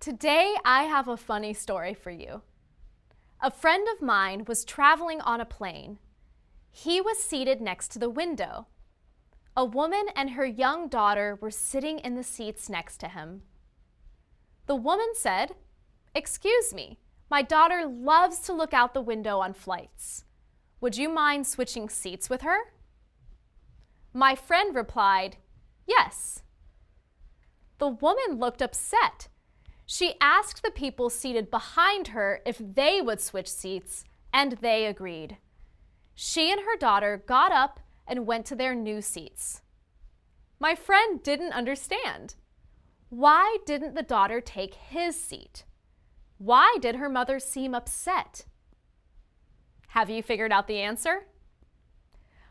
Today, I have a funny story for you. A friend of mine was traveling on a plane. He was seated next to the window. A woman and her young daughter were sitting in the seats next to him. The woman said, "Excuse me, my daughter loves to look out the window on flights. Would you mind switching seats with her?" My friend replied, "Yes." The woman looked upset. She asked the people seated behind her if they would switch seats, and they agreed. She and her daughter got up and went to their new seats. My friend didn't understand. Why didn't the daughter take his seat? Why did her mother seem upset? Have you figured out the answer?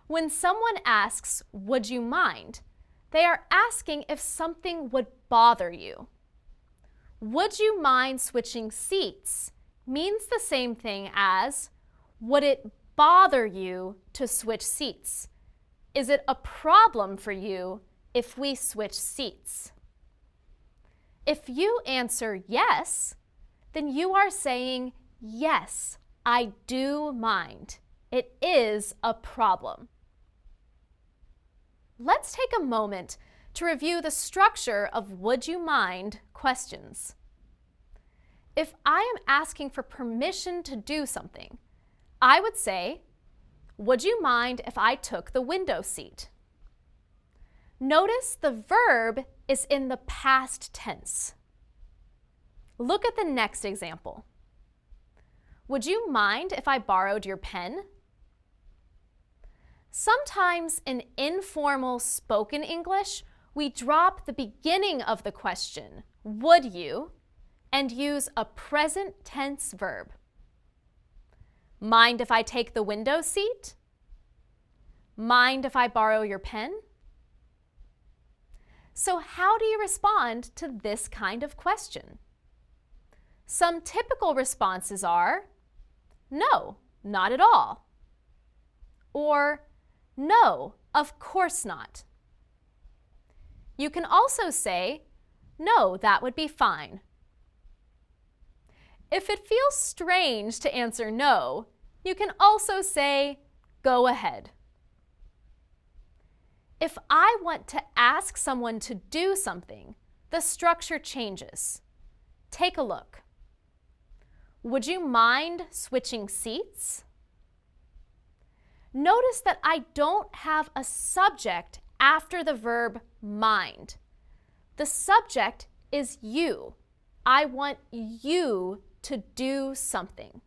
When someone asks, "Would you mind?" they are asking if something would bother you. "Would you mind switching seats?" means the same thing as, would it bother you to switch seats? Is it a problem for you if we switch seats? If you answer yes, then you are saying, yes, I do mind. It is a problem. Let's take a moment to review the structure of would you mind questions. If I am asking for permission to do something, I would say, would you mind if I took the window seat? Notice the verb is in the past tense. Look at the next example. Would you mind if I borrowed your pen? Sometimes in informal spoken English, we drop the beginning of the question, would you, and use a present tense verb. Mind if I take the window seat? Mind if I borrow your pen? So how do you respond to this kind of question? Some typical responses are, no, not at all. Or, no, of course not. You can also say, no, that would be fine. If it feels strange to answer no, you can also say, go ahead. If I want to ask someone to do something, the structure changes. Take a look. Would you mind switching seats? Notice that I don't have a subject after the verb mind. The subject is you. I want you to do something.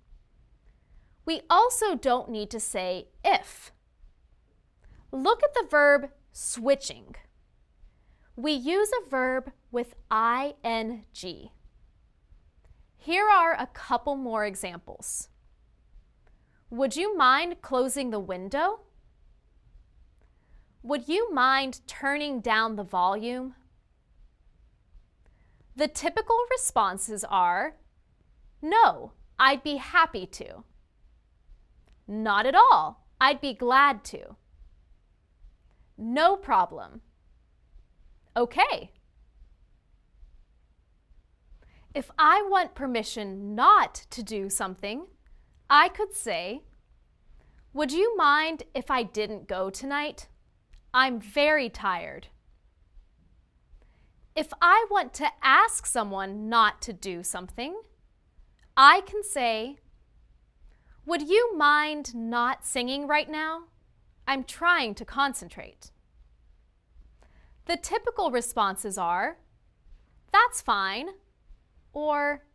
We also don't need to say if. Look at the verb switching. We use a verb with ing. Here are a couple more examples. Would you mind closing the window? Would you mind turning down the volume? The typical responses are, no, I'd be happy to. Not at all, I'd be glad to. No problem. Okay. If I want permission not to do something, I could say, would you mind if I didn't go tonight? I'm very tired. If I want to ask someone not to do something, I can say, would you mind not singing right now? I'm trying to concentrate. The typical responses are, that's fine, or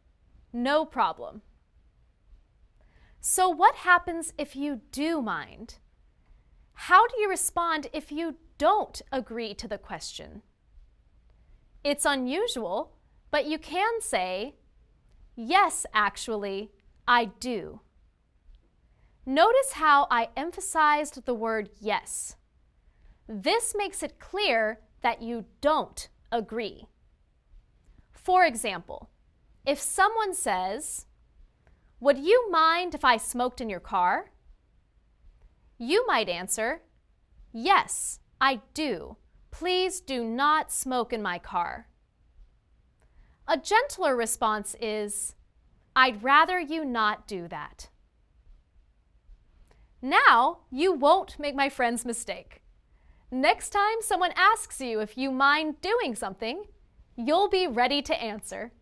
no problem. So what happens if you do mind? How do you respond if you don't agree to the question? It's unusual, but you can say, yes, actually, I do. Notice how I emphasized the word yes. This makes it clear that you don't agree. For example, if someone says, would you mind if I smoked in your car? You might answer, yes, I do. Please do not smoke in my car. A gentler response is, I'd rather you not do that. Now you won't make my friend's mistake. Next time someone asks you if you mind doing something, you'll be ready to answer.